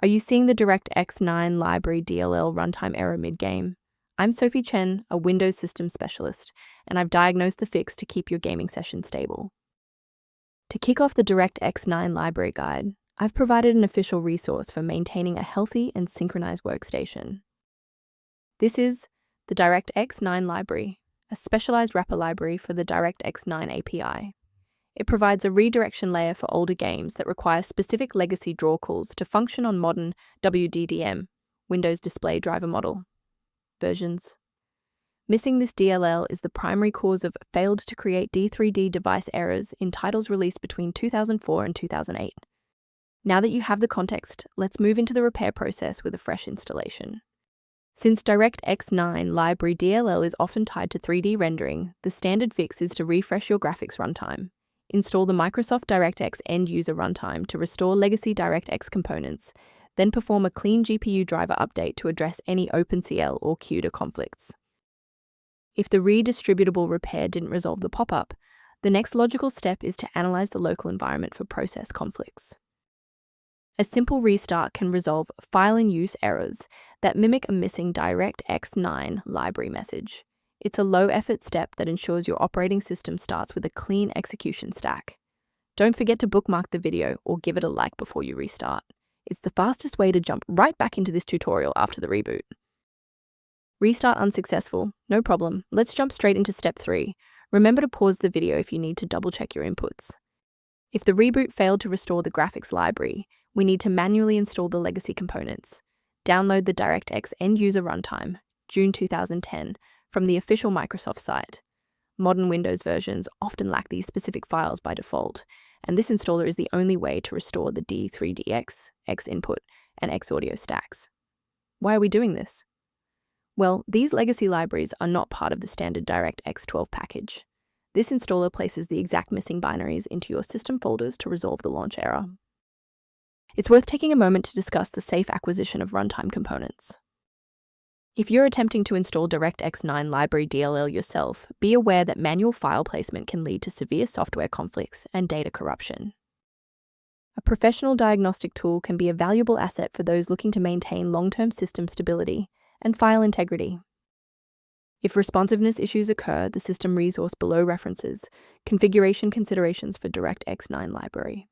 Are you seeing the DirectX 9 library DLL runtime error mid-game? I'm Sophie Chen, a Windows Systems Specialist, and I've diagnosed the fix to keep your gaming session stable. To kick off the DirectX 9 library guide, I've provided an official resource for maintaining a healthy and synchronized workstation. This is the DirectX 9 library, a specialized wrapper library for the DirectX 9 API. It provides a redirection layer for older games that require specific legacy draw calls to function on modern WDDM, Windows Display Driver Model, versions. Missing this DLL is the primary cause of failed to create D3D device errors in titles released between 2004 and 2008. Now that you have the context, let's move into the repair process with a fresh installation. Since DirectX 9 library DLL is often tied to 3D rendering, the standard fix is to refresh your graphics runtime. Install the Microsoft DirectX end-user runtime to restore legacy DirectX components, then perform a clean GPU driver update to address any OpenCL or CUDA conflicts. If the redistributable repair didn't resolve the pop-up, the next logical step is to analyze the local environment for process conflicts. A simple restart can resolve file-in-use errors that mimic a missing DirectX 9 library message. It's a low-effort step that ensures your operating system starts with a clean execution stack. Don't forget to bookmark the video or give it a like before you restart. It's the fastest way to jump right back into this tutorial after the reboot. Restart unsuccessful? No problem. Let's jump straight into step 3. Remember to pause the video if you need to double-check your inputs. If the reboot failed to restore the graphics library, we need to manually install the legacy components. Download the DirectX end-user runtime, June 2010, from the official Microsoft site. Modern Windows versions often lack these specific files by default, and this installer is the only way to restore the D3DX, X input, and X audio stacks. Why are we doing this? Well, these legacy libraries are not part of the standard DirectX 12 package. This installer places the exact missing binaries into your system folders to resolve the launch error. It's worth taking a moment to discuss the safe acquisition of runtime components. If you're attempting to install DirectX 9 library DLL yourself, be aware that manual file placement can lead to severe software conflicts and data corruption. A professional diagnostic tool can be a valuable asset for those looking to maintain long-term system stability and file integrity. If responsiveness issues occur, the system resource below references configuration considerations for DirectX 9 library.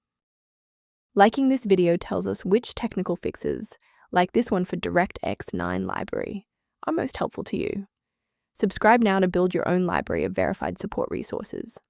Liking this video tells us which technical fixes, like this one for DirectX 9 library, are most helpful to you. Subscribe now to build your own library of verified support resources.